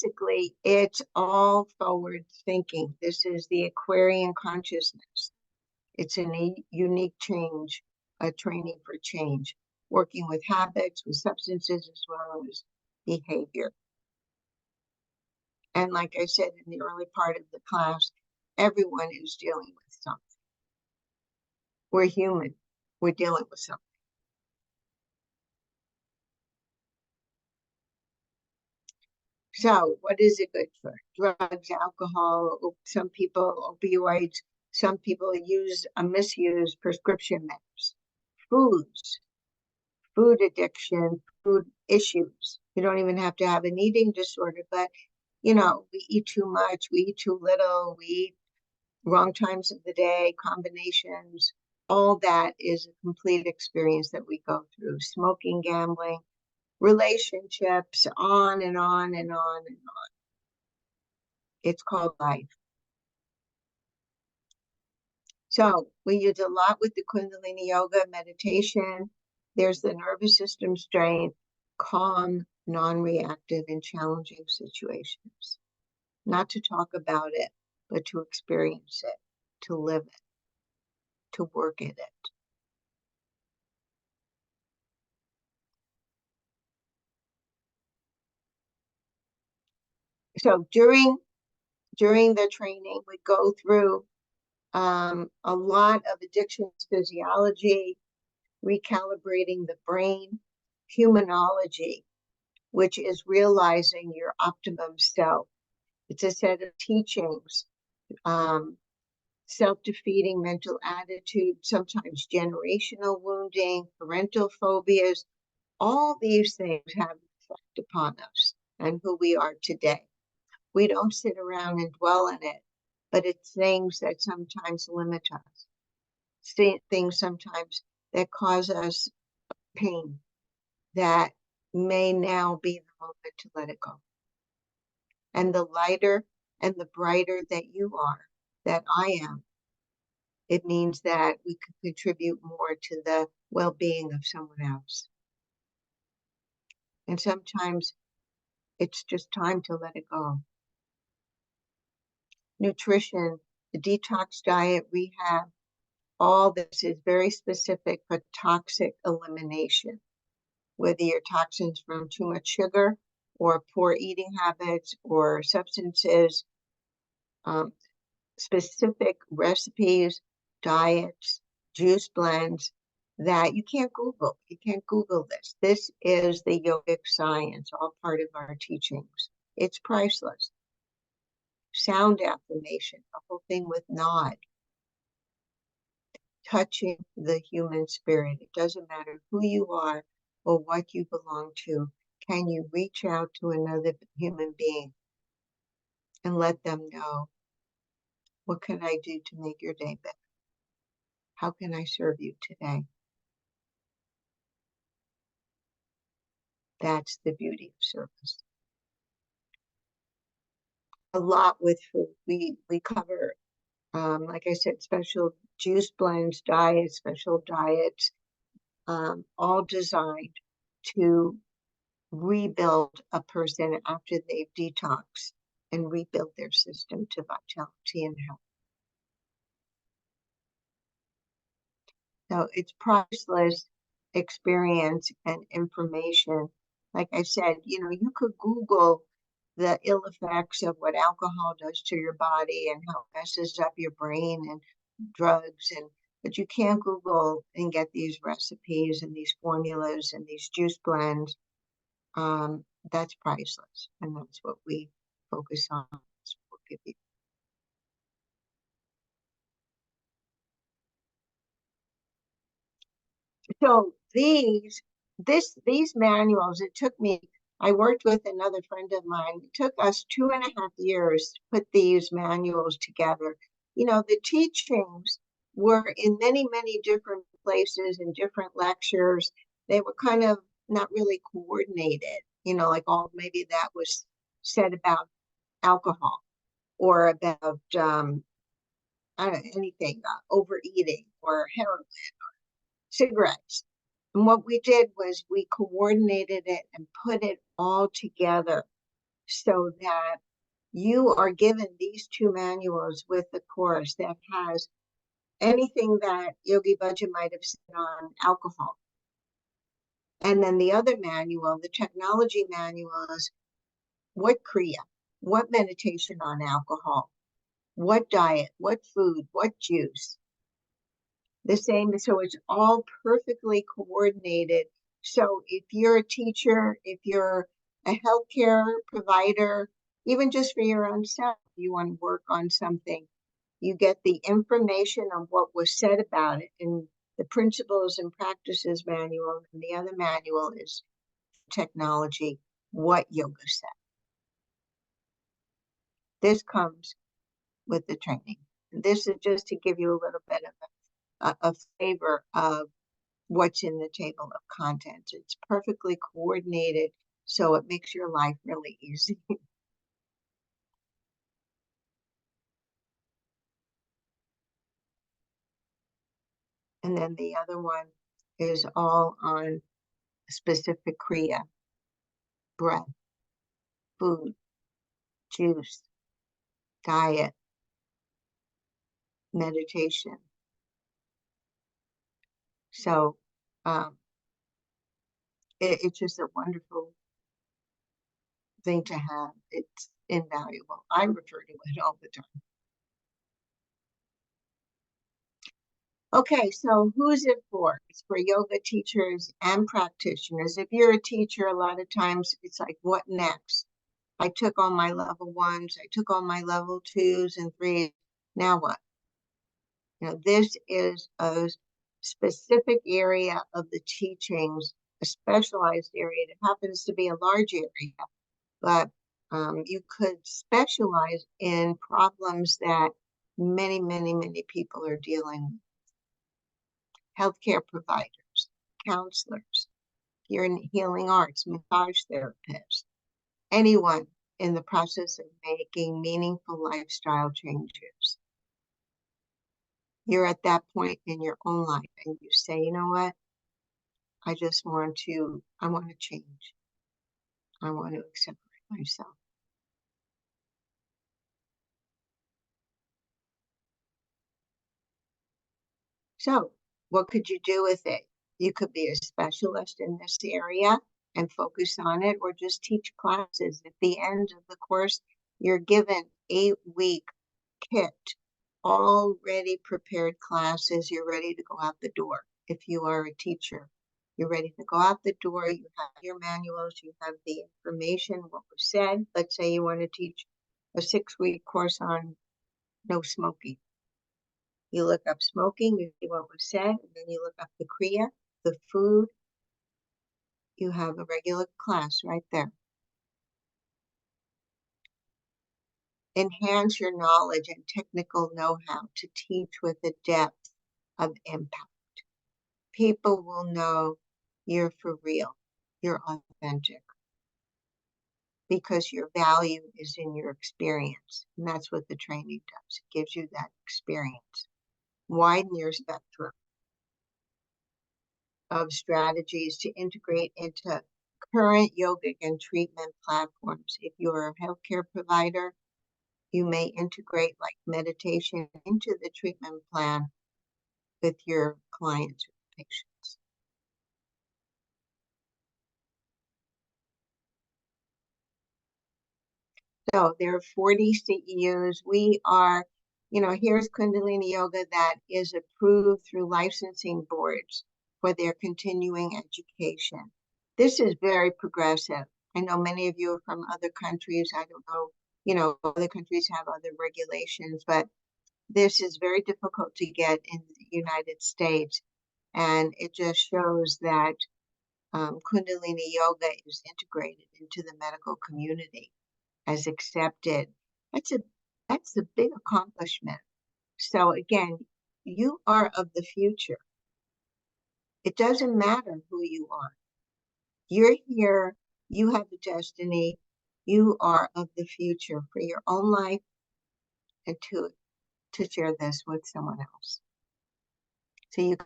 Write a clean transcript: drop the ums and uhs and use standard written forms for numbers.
basically, it's all forward thinking. This is the Aquarian consciousness. It's a unique change, a training for change, working with habits, with substances, as well as behavior. And like I said in the early part of the class, everyone is dealing with something. We're human. We're dealing with something. So what is it good for? Drugs, alcohol, some people, opioids, some people misuse prescription meds, foods, food addiction, food issues. You don't even have to have an eating disorder, but we eat too much, we eat too little, we eat wrong times of the day, combinations. All that is a complete experience that we go through. Smoking, gambling, relationships, on and on and on and on. It's called life. So we use a lot with the Kundalini Yoga meditation. There's the nervous system strength, calm, non-reactive in challenging situations. Not to talk about it, but to experience it, to live it, to work at it. So during the training, we go through a lot of addictions physiology, recalibrating the brain, humanology, which is realizing your optimum self. It's a set of teachings, self-defeating mental attitude, sometimes generational wounding, parental phobias. All these things have an effect upon us and who we are today. We don't sit around and dwell in it, but it's things that sometimes limit us, things sometimes that cause us pain that may now be the moment to let it go. And the lighter and the brighter that you are, that I am, it means that we can contribute more to the well-being of someone else. And sometimes it's just time to let it go. Nutrition, the detox diet, rehab, all this is very specific for toxic elimination. Whether your toxins from too much sugar or poor eating habits or substances, specific recipes, diets, juice blends that you can't Google. You can't Google this. This is the yogic science, all part of our teachings. It's priceless. Sound affirmation, the whole thing with nod. Touching the human spirit. It doesn't matter who you are or what you belong to. Can you reach out to another human being and let them know, what can I do to make your day better? How can I serve you today? That's the beauty of service. A lot with food. We cover, like I said, special juice blends, diets, special diets, all designed to rebuild a person after they've detoxed and rebuild their system to vitality and health. So it's priceless experience and information. Like I said, you could Google the ill effects of what alcohol does to your body and how it messes up your brain and drugs, but you can't Google and get these recipes and these formulas and these juice blends. That's priceless, and that's what we focus on. That's what we'll give you. So these manuals, it took me, I worked with another friend of mine. It took us 2.5 years to put these manuals together. The teachings were in many, many different places and different lectures. They were kind of not really coordinated, like maybe that was said about alcohol or about anything, overeating or heroin or cigarettes. And what we did was we coordinated it and put it all together so that you are given these two manuals with the course that has anything that Yogi Bhajan might have said on alcohol. And then the other manual, the technology manual, is what Kriya, what meditation on alcohol, what diet, what food, what juice. The same, so it's all perfectly coordinated. So if you're a teacher, if you're a healthcare provider, even just for your own self, you want to work on something, you get the information on what was said about it in the principles and practices manual, and the other manual is technology, what yoga said. This comes with the training. This is just to give you a little bit of a flavor of what's in the table of contents. It's perfectly coordinated, so it makes your life really easy. And then the other one is all on specific Kriya, breath, food, juice, diet, meditation. So it's just a wonderful thing to have. It's invaluable. I refer to it all the time. Okay, so who's it for? It's for yoga teachers and practitioners. If you're a teacher, a lot of times it's like, what next? I took all my level 1s, I took all my level 2s and 3s. Now what? This is a specific area of the teachings, a specialized area. It happens to be a large area, but you could specialize in problems that many, many, many people are dealing with. Healthcare providers, counselors, if you're in healing arts, massage therapists, anyone in the process of making meaningful lifestyle changes. You're at that point in your own life and you say, you know what? I want to change. I want to accept myself. So what could you do with it? You could be a specialist in this area and focus on it, or just teach classes. At the end of the course, you're given 8-week kit, already prepared classes. You're ready to go out the door. If you are a teacher, you're ready to go out the door. You have your manuals, you have the information, what was said. Let's say you want to teach a 6-week course on no smoking. You look up smoking, you see what was said, and then you look up the Kriya, the food. You have a regular class right there. Enhance your knowledge and technical know-how to teach with a depth of impact. People will know you're for real, you're authentic, because your value is in your experience. And that's what the training does. It gives you that experience. Widen your spectrum of strategies to integrate into current yogic and treatment platforms. If you're a healthcare provider, you may integrate like meditation into the treatment plan with your clients or patients. So there are 40 CEUs. We are, here's Kundalini Yoga that is approved through licensing boards for their continuing education. This is very progressive. I know many of you are from other countries. I don't know, other countries have other regulations, but this is very difficult to get in the United States. And it just shows that Kundalini Yoga is integrated into the medical community as accepted. That's a big accomplishment. So again, you are of the future. It doesn't matter who you are. You're here, you have a destiny, you are of the future for your own life and to share this with someone else. So you